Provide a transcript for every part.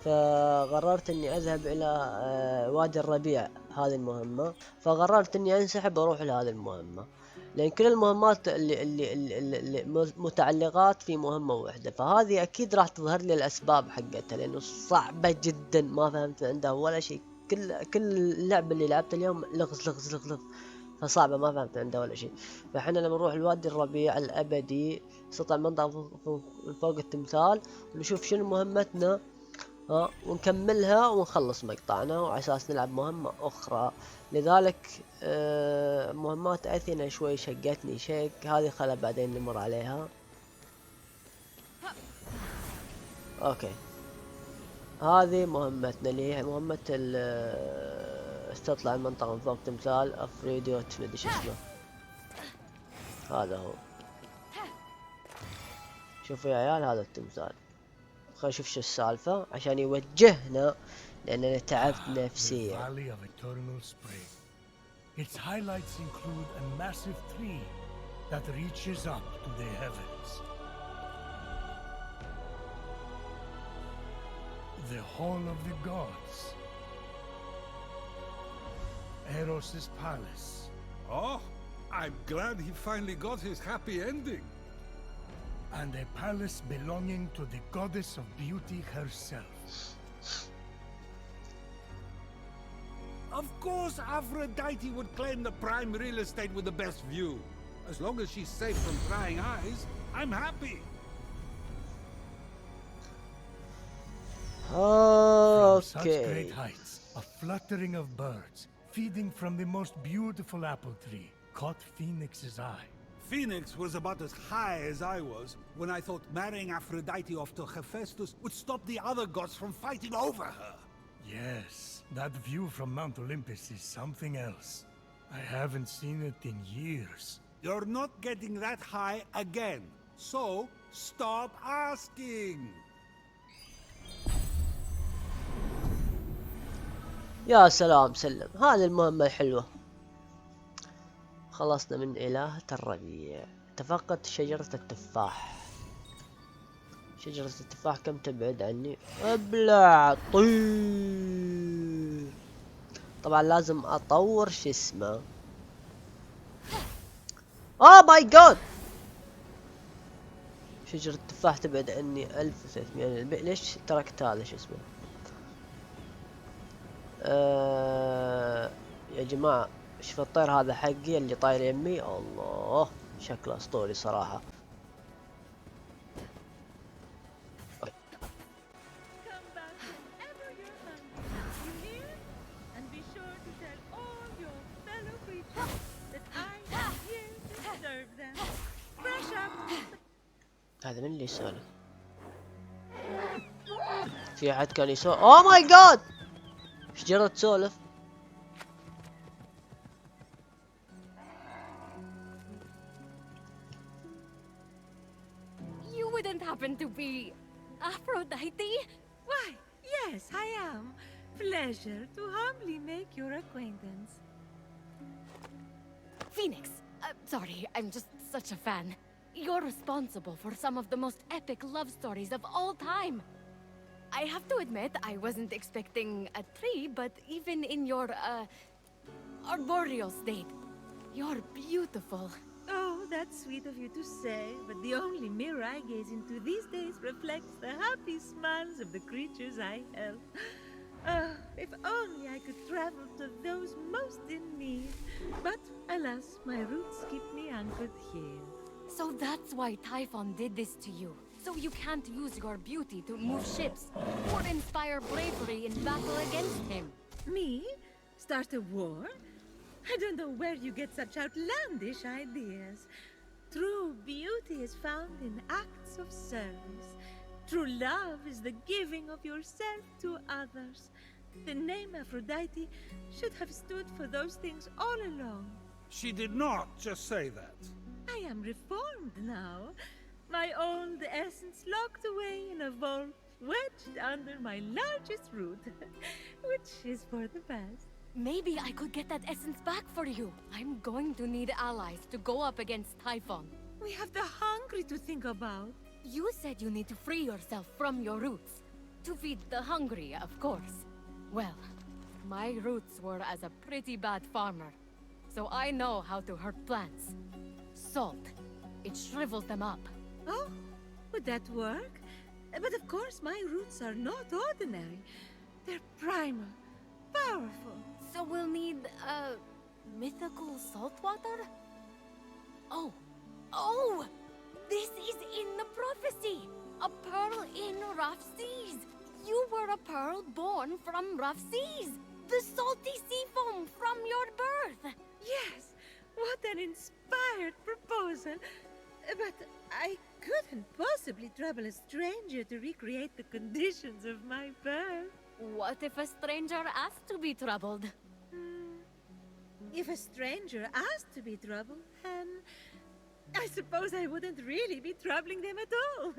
فقررت اني اذهب الى وادي الربيع هذه المهمة. فقررت اني انسحب واروح لهذه المهمة، لان كل المهمات اللي متعلقات في مهمة واحدة، فهذه اكيد راح تظهر لي الاسباب حقتها، لانه صعبة جدا ما فهمت عندها ولا شيء. كل اللعبة اللي لعبتها اليوم لغز لغز لغز لغز، فصعبة ما فهمت عندها ولا شيء. فاحنا لما نروح الوادي الربيع الابدي نستطيع منطقة فوق التمثال ونشوف شنو مهمتنا، ونكملها ونخلص مقطعنا، وعلى اساس نلعب مهمة اخرى. لذلك مهمات اثينا شوي شقتني شق، هذه خلها بعدين نمر عليها. اوكي، هذه مهمتنا اللي هي مهمة استطلع المنطقة من فوق تمثال افريديوت مدري شو اسمه، هذا هو. شوفوا يا عيال هذا التمثال، خلينا نشوف شو السالفة عشان يوجهنا، لأننا تعبت نفسيا. Its highlights include a massive tree that reaches up to the heavens. The Hall of the Gods. Eros' palace. Oh, I'm glad he finally got his happy ending. And a palace belonging to the goddess of beauty herself. Of course Aphrodite would claim the prime real estate with the best view. As long as she's safe from prying eyes, I'm happy. From such great heights, a fluttering of birds, feeding from the most beautiful apple tree, caught Phoenix's eye. Phoenix was about as high as I was when I thought marrying Aphrodite off to Hephaestus would stop the other gods from fighting over her. Yes, that view from Mount Olympus is something else. I haven't seen it in years. You're not getting that high again, so stop asking. يا سلام سلم، هذه المهمة الحلوة. خلصنا من إلهة الربيع. تفقد شجرة التفاح. شجرة التفاح كم تبعد عني؟ ابلع طير. طبعا لازم اطور شو اسمه. ماي جاد، شجرة التفاح تبعد عني 1300. ليش تركت هذا شو اسمه؟ يا جماعة شوف الطير هذا حقي اللي طاير يمي، الله شكله اسطوري صراحة. هذا من اللي يسولف؟ في احد كان يسولف؟ اوه ماي جاد، ايش جرت تسولف؟ You wouldn't happen to be Aphrodite? Why, yes, I am. Pleasure to humbly make your acquaintance. Phoenix, sorry, I'm just such a fan. You're responsible for some of the most epic love stories of all time. I have to admit, I wasn't expecting a tree, but even in your, arboreal state, you're beautiful. Oh, that's sweet of you to say, but the only mirror I gaze into these days reflects the happy smiles of the creatures I help. If only I could travel to those most in need. But alas, my roots keep me anchored here. So that's why Typhon did this to you. So you can't use your beauty to move ships or inspire bravery in battle against him. Me? Start a war? I don't know where you get such outlandish ideas. True beauty is found in acts of service. True love is the giving of yourself to others. The name Aphrodite should have stood for those things all along. She did not just say that. I am reformed now. My old essence locked away in a vault, wedged under my largest root, which is for the best. Maybe I could get that essence back for you. I'm going to need allies to go up against Typhon. We have the hungry to think about. You said you need to free yourself from your roots. To feed the hungry, of course. Well, my roots were as a pretty bad farmer, so I know how to hurt plants. Salt. It shrivels them up. Oh, would that work? But of course, my roots are not ordinary. They're primal, powerful. So we'll need, mythical salt water? Oh! This is in the prophecy! A pearl in rough seas! You were a pearl born from rough seas! The salty sea foam from your birth! Yes, what an inspired proposal. But I couldn't possibly trouble a stranger to recreate the conditions of my birth. What if a stranger asked to be troubled? If a stranger asked to be troubled, then I suppose I wouldn't really be troubling them at all.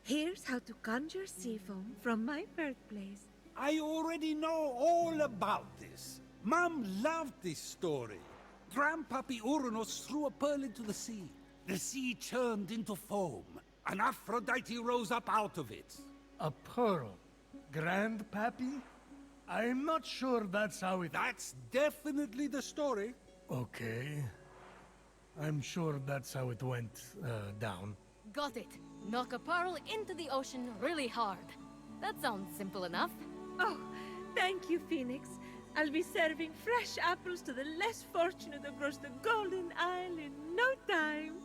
Here's how to conjure sea foam from my birthplace. I already know all about this. Mom loved this story. Grandpappy Uranus threw a pearl into the sea. The sea churned into foam, and Aphrodite rose up out of it. A pearl? Grandpappy? I'm not sure that's how it... That's definitely the story. Okay. I'm sure that's how it went, down. Got it. Knock a pearl into the ocean really hard. That sounds simple enough. Oh, thank you, Phoenix. I'll be serving fresh apples to the less fortunate across the Golden Isle in no time.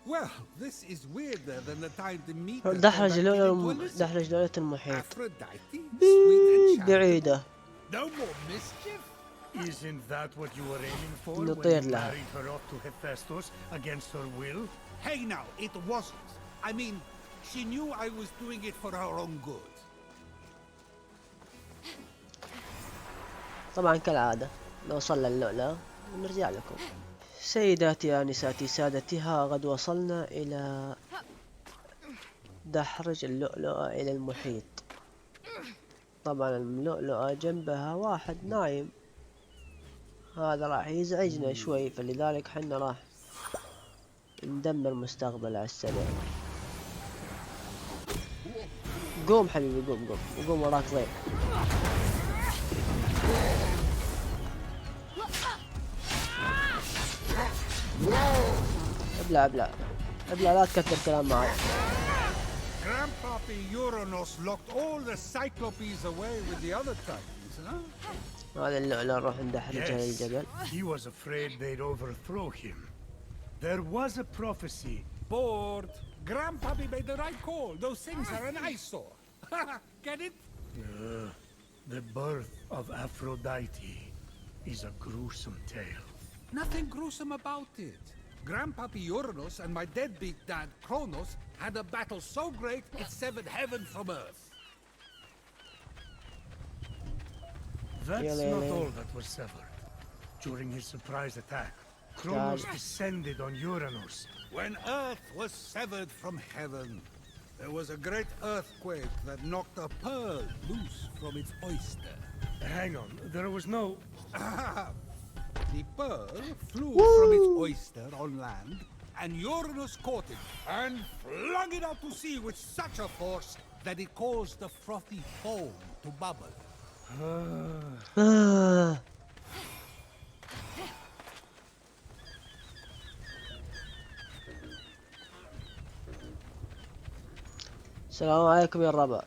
Well, this is weirder than the time the meet. دحرج لولة المحيط. Aphrodite, sweet and بعيدة. charitable. No more mischief. Isn't that what you were aiming for نطير when you لها. married her off to Hephaestus against her will? Hey now, it wasn't. I mean, she knew I was doing it for her own good. طبعا كالعادة لو وصلنا اللؤلؤة ونرجع لكم. سيداتي آنساتي سادتي، ها قد وصلنا إلى دحرج اللؤلؤة إلى المحيط. طبعا اللؤلؤة جنبها واحد نايم، هذا راح يزعجنا شوي، فلذلك حنا راح ندمر مستقبل على السريع. قوم حبيبي، قوم وقوم وراك ضيف. ابلع لا تكثر كلام معي. Grandpappy Uranus locked all the Cyclopes away with the other titans, huh? هذا اللؤلؤ نروح ندحرجه للجبل. He was afraid they'd overthrow him. There was a prophecy. Bored. Grandpappy made the right call. Those things are an eyesore. Get it? The birth of Aphrodite is a gruesome tale. Nothing gruesome about it. Grandpappy Uranus and my deadbeat dad Kronos had a battle so great it severed heaven from earth. That's not all that was severed. During his surprise attack, Kronos descended on Uranus. When earth was severed from heaven, there was a great earthquake that knocked a pearl loose from its oyster. Hang on, there was no... The pearl flew from its oyster on land, and Uranus caught it and flung it out to sea with such a force that it caused the frothy foam to bubble. السلام عليكم يا الربع.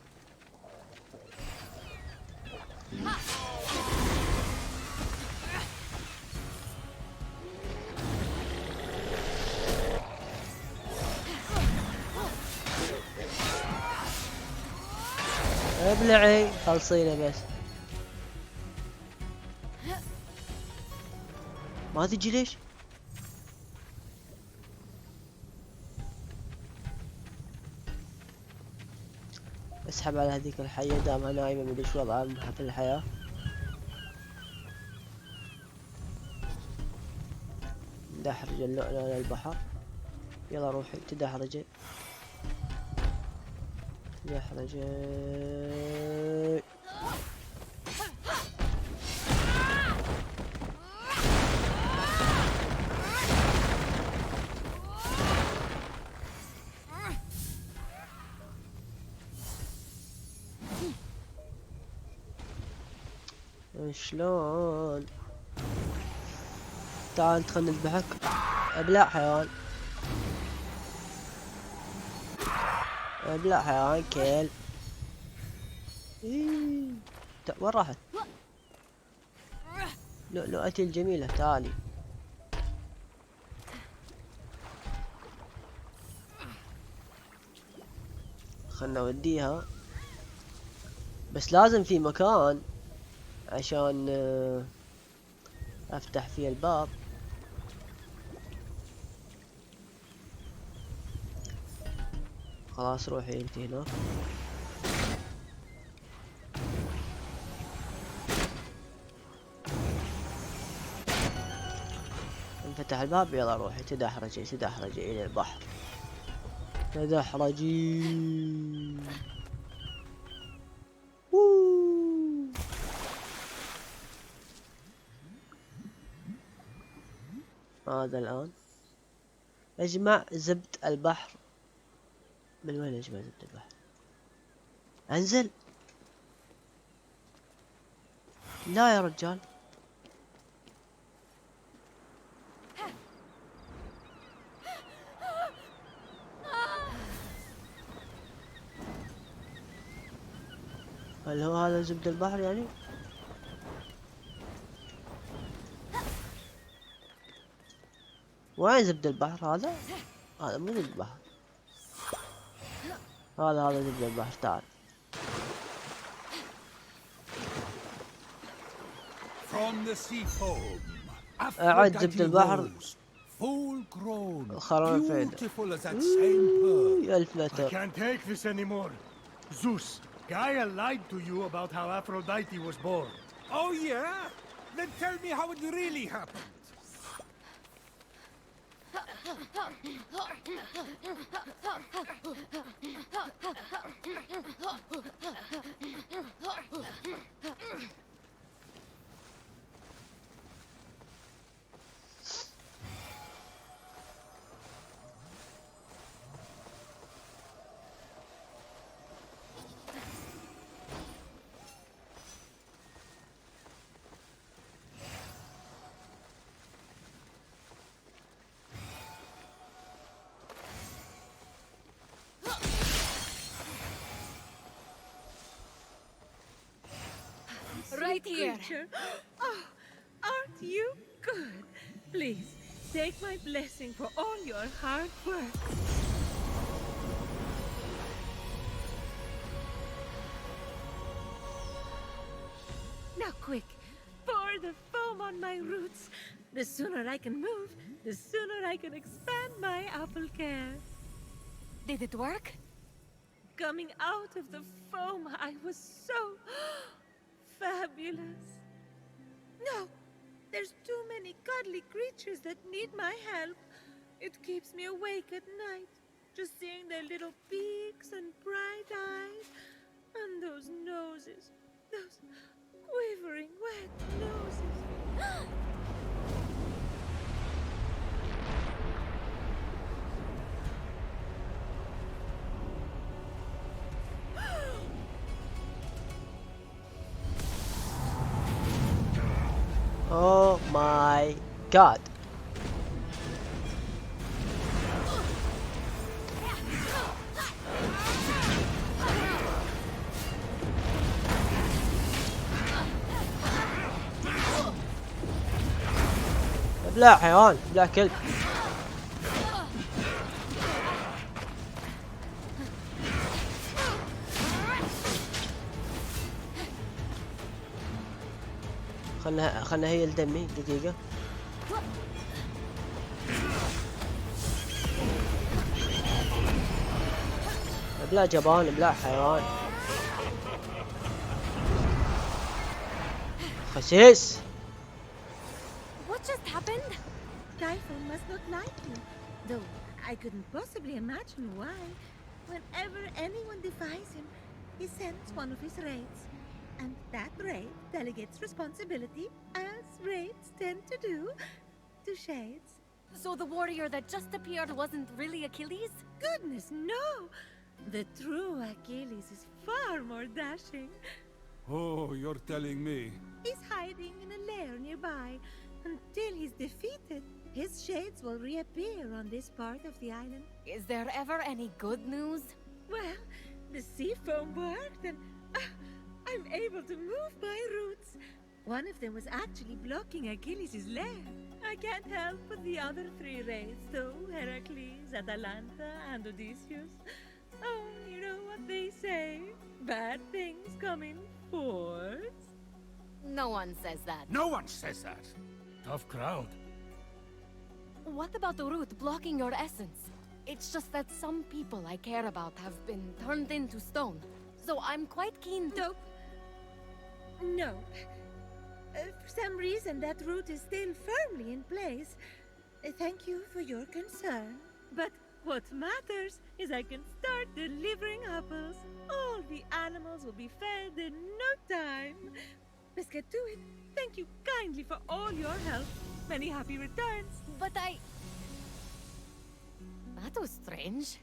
ابلعي خلصينه بس. ما تجي ليش؟ اسحب على هذيك الحية دامها نايمة، مدري شو وضعها في الحياة. ندحرج اللؤلؤة للبحر. يلا روحي تدحرجي دحرجي. شلون؟ تعال خلنا نذبحك. ابلع حيوان، ابلع حيوان كيل. وين راحت؟ لؤلؤتي الجميلة تعالي. خلنا نوديها، بس لازم في مكان عشان افتح فيه الباب. خلاص روحي انت هناك. انفتح الباب، يلا روحي تدحرجي تدحرجي الى البحر، تدحرجي. هذا الآن اجمع زبد البحر. من وين اجمع زبد البحر؟ انزل. لا يا رجال، هل هو هذا زبد البحر يعني؟ وين زبد البحر هذا؟ هذا مو زبد البحر، هذا زبد البحر. تعال. أعد زبد البحر. الخرام فين؟ ألف متر. I can't take this anymore. Zeus, Gaia lied to you about how Aphrodite was born. Oh yeah? Then tell me how it really happened. Right here. Oh, aren't you good? Please, take my blessing for all your hard work. Now quick, pour the foam on my roots. The sooner I can move, the sooner I can expand my apple care. Did it work? Coming out of the foam, I was so fabulous. No, there's too many cuddly creatures that need my help. It keeps me awake at night, just seeing their little beaks and bright eyes, and those noses, those quivering wet noses. Oh my god. ابلع حيوان، ابلع كلب. خلنا هي الدمي دقيقة. ابلع جبان، ابلع حيوان خسيس. What just happened? Typhon must not like you, though I couldn't possibly imagine why. Whenever anyone defies him, he sends one of his raids. And that raid delegates responsibility, as raids tend to do, to shades. So the warrior that just appeared wasn't really Achilles? Goodness, no! The true Achilles is far more dashing. Oh, you're telling me. He's hiding in a lair nearby. Until he's defeated, his shades will reappear on this part of the island. Is there ever any good news? Well, the sea foam worked and I'm able to move my roots. One of them was actually blocking Achilles' lair. I can't help but the other three rays, though: Heracles, Atalanta, and Odysseus. Oh, you know what they say. Bad things come in fours. No one says that. No one says that. Tough crowd. What about the root blocking your essence? It's just that some people I care about have been turned into stone. So I'm quite keen to... No. For some reason, that root is still firmly in place. Thank you for your concern. But what matters is I can start delivering apples. All the animals will be fed in no time. Let's get to it. Thank you kindly for all your help. Many happy returns. But that was strange.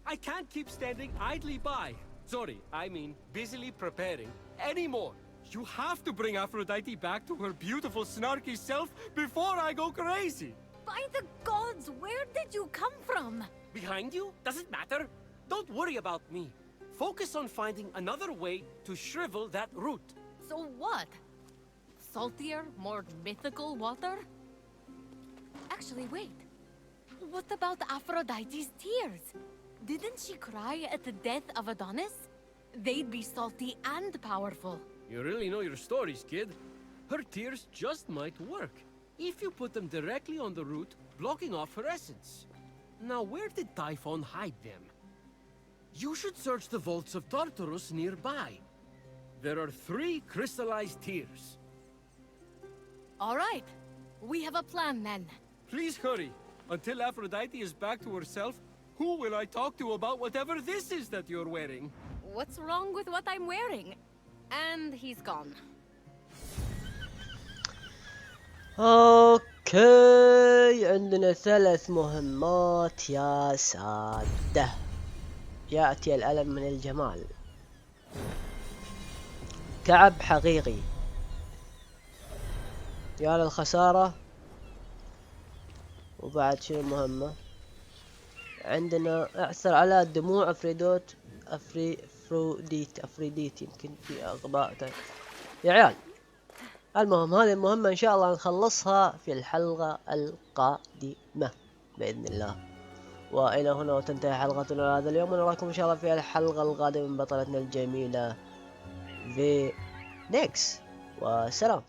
I can't keep standing idly by. Sorry, I mean busily preparing anymore. You have to bring Aphrodite back to her beautiful, snarky self before I go crazy. By the gods, where did you come from? Behind you? Doesn't matter. Don't worry about me. Focus on finding another way to shrivel that root. So what? Saltier, more mythical water? Actually, wait. What about Aphrodite's tears? Didn't she cry at the death of Adonis? They'd be salty and powerful. You really know your stories, kid. Her tears just might work if you put them directly on the root, blocking off her essence. Now, where did Typhon hide them? You should search the vaults of Tartarus nearby. There are 3 crystallized tears. All right. We have a plan then. Please hurry. Until Aphrodite is back to herself, who will I talk to about whatever this is that you're wearing? What's wrong with what I'm wearing? And he's gone. اوكي، عندنا 3 مهمات يا سادة. يأتي الألم من الجمال. تعب حقيقي. يا للخسارة. وبعد شنو المهمة؟ عندنا اعثر على دموع افروديت يمكن في اغباء. يا عيال، المهم هذه المهمة ان شاء الله نخلصها في الحلقة القادمة بإذن الله. والى هنا وتنتهي حلقتنا هذا اليوم، ونراكم ان شاء الله في الحلقة القادمة من بطلتنا الجميلة في نيكس، وسلام.